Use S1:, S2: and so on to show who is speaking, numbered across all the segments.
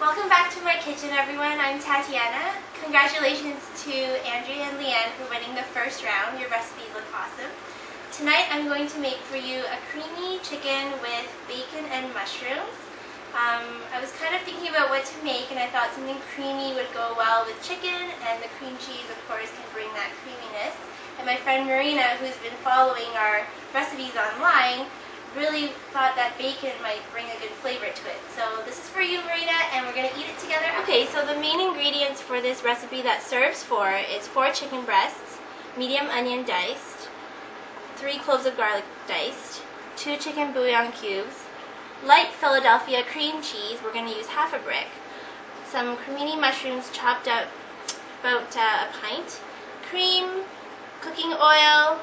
S1: Welcome back to my kitchen, everyone. I'm Tatiana. Congratulations to Andrea and Leanne for winning the first round. Your recipes look awesome. Tonight I'm going to make for you a creamy chicken with bacon and mushrooms. I was kind of thinking about what to make, and I thought something creamy would go well with chicken, and the cream cheese, of course, can bring that creaminess. And my friend Marina, who's been following our recipes online, really thought that bacon might bring a good flavor to it. So this is for you, Marina, and we're going to eat it together. Okay, so the main ingredients for this recipe that serves for is 4 chicken breasts, medium onion diced, 3 cloves of garlic diced, 2 chicken bouillon cubes, light Philadelphia cream cheese, we're going to use half a brick, some cremini mushrooms chopped up about a pint, cream, cooking oil,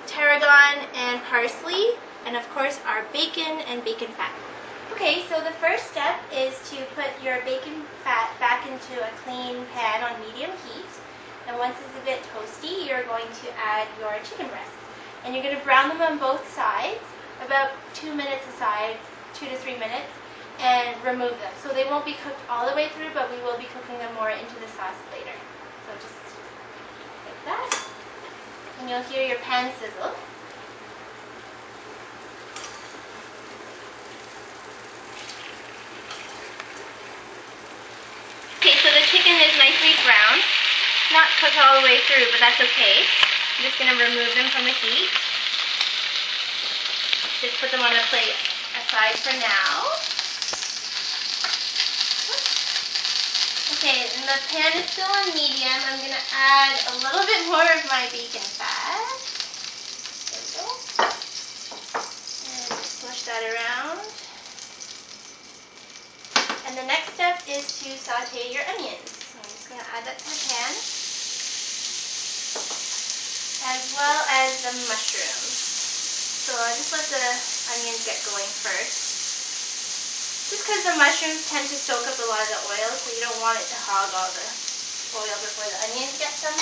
S1: tarragon, and parsley, and of course our bacon and bacon fat. Okay, so the first step is to put your bacon fat back into a clean pan on medium heat, and once it's a bit toasty, you're going to add your chicken breasts. And you're going to brown them on both sides, about 2 minutes aside, 2 to 3 minutes, and remove them. So they won't be cooked all the way through, but we will be cooking them more into the sauce later. So just like that, and you'll hear your pan sizzle. Okay, so the chicken is nicely browned. Not cooked all the way through, but that's okay. I'm just going to remove them from the heat. Just put them on a plate aside for now. Okay, and the pan is still on medium. I'm going to add a little bit more of my bacon fat. There we go. And just smush that around. And the next step is to saute your onions. So I'm just going to add that to the pan, as well as the mushrooms. So I just let the onions get going first. Just because the mushrooms tend to soak up a lot of the oil, so you don't want it to hog all the oil before the onions get some.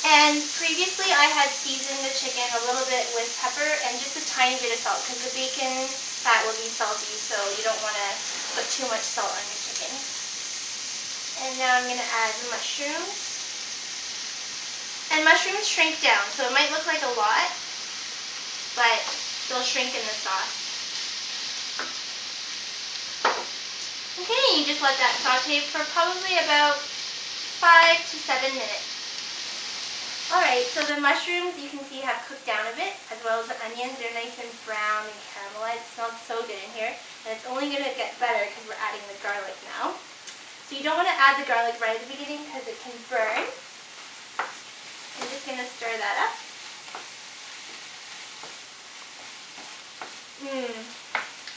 S1: And previously I had seasoned the chicken a little bit with pepper and just a tiny bit of salt, because the bacon fat will be salty, so you don't want to put too much salt on your chicken. And now I'm going to add the mushrooms. And mushrooms shrink down, so it might look like a lot, but they'll shrink in the sauce. Okay, you just let that saute for probably about 5 to 7 minutes. Alright, so the mushrooms you can see have cooked down a bit, as well as the onions. They're nice and brown and caramelized. It smells so good in here, and it's only going to get better because we're adding the garlic now. So you don't want to add the garlic right at the beginning because it can burn. I'm just going to stir that up.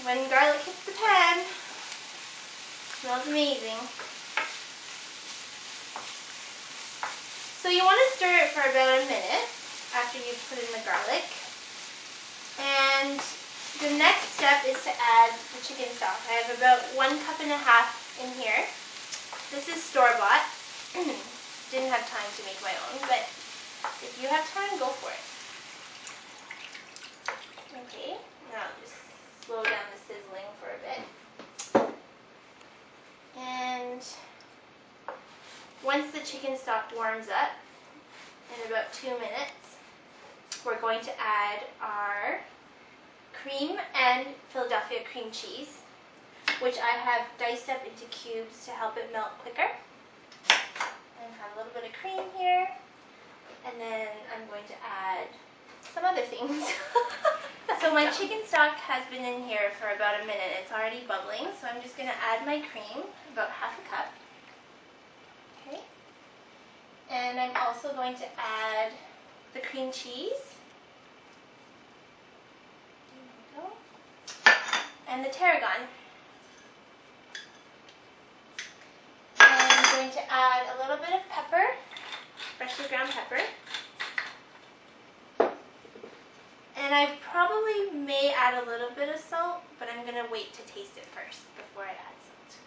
S1: When garlic hits the pan, it smells amazing. So you want to stir it for about a minute after you've put in the garlic. And the next step is to add the chicken stock. I have about 1.5 cups in here. This is store-bought. Didn't have time to make my own, but if you have time, go for it. Okay, now just slow down the sizzling for a bit. And once the chicken stock warms up, in about 2 minutes, we're going to add our cream and Philadelphia cream cheese, which I have diced up into cubes to help it melt quicker. And have a little bit of cream here. And then I'm going to add some other things. So my chicken stock has been in here for about a minute. It's already bubbling, so I'm just going to add my cream, about 1/2 cup. Okay. And I'm also going to add the cream cheese. There we go. And the tarragon. And I'm going to add a little bit of pepper, freshly ground pepper. And I probably may add a little bit of salt, but I'm going to wait to taste it first before I add salt.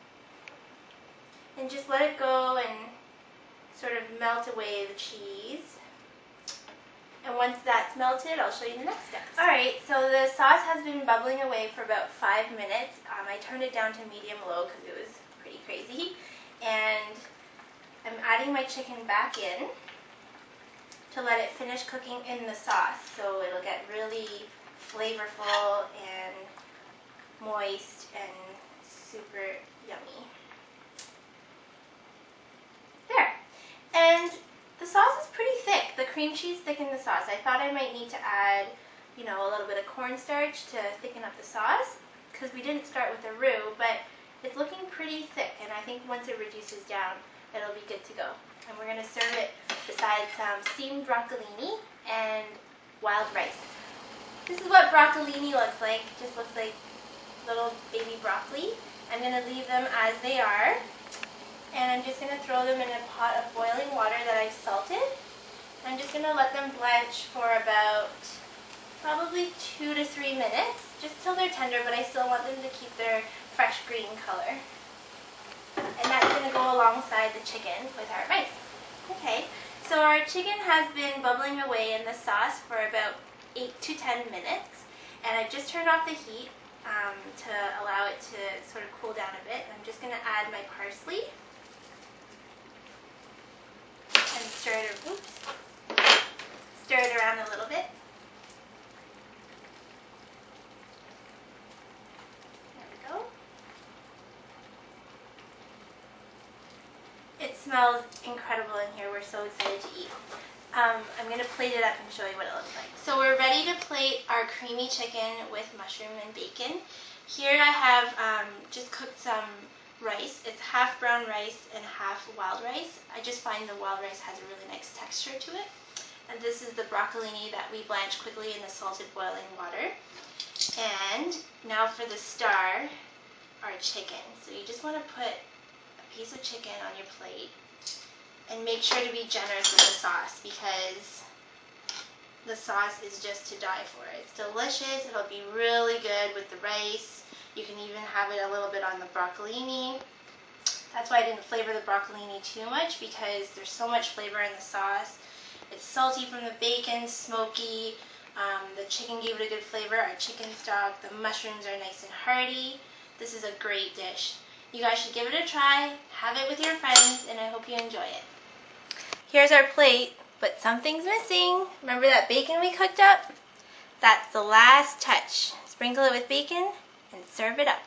S1: And just let it go and sort of melt away the cheese. And once that's melted, I'll show you the next steps. Alright, so the sauce has been bubbling away for about 5 minutes. I turned it down to medium-low because it was pretty crazy. And I'm adding my chicken back in to let it finish cooking in the sauce, so it'll get really flavorful and moist and super yummy. There. And the sauce is pretty thick. The cream cheese thickened the sauce. I thought I might need to add, you know, a little bit of cornstarch to thicken up the sauce because we didn't start with a roux, but it's looking pretty thick, and I think once it reduces down, it'll be good to go. And we're going to serve it beside some steamed broccolini and wild rice. This is what broccolini looks like. It just looks like little baby broccoli. I'm going to leave them as they are. And I'm just going to throw them in a pot of boiling water that I've salted. I'm just going to let them blanch for about probably 2 to 3 minutes, just till they're tender, but I still want them to keep their fresh green color. And that's going to go alongside the chicken with our rice. Okay, so our chicken has been bubbling away in the sauce for about 8 to 10 minutes. And I've just turned off the heat to allow it to sort of cool down a bit. I'm just going to add my parsley. And stir it around a little bit. There we go. It smells incredible in here. We're so excited to eat. I'm going to plate it up and show you what it looks like. So we're ready to plate our creamy chicken with mushroom and bacon. Here I have just cooked some rice. It's half brown rice and half wild rice. I just find the wild rice has a really nice texture to it. And this is the broccolini that we blanched quickly in the salted boiling water. And now for the star, our chicken. So you just want to put a piece of chicken on your plate and make sure to be generous with the sauce because the sauce is just to die for. It's delicious. It'll be really good with the rice. You can even have it a little bit on the broccolini. That's why I didn't flavor the broccolini too much because there's so much flavor in the sauce. It's salty from the bacon, smoky. The chicken gave it a good flavor. Our chicken stock, the mushrooms are nice and hearty. This is a great dish. You guys should give it a try, have it with your friends, and I hope you enjoy it. Here's our plate, but something's missing. Remember that bacon we cooked up? That's the last touch. Sprinkle it with bacon and serve it up.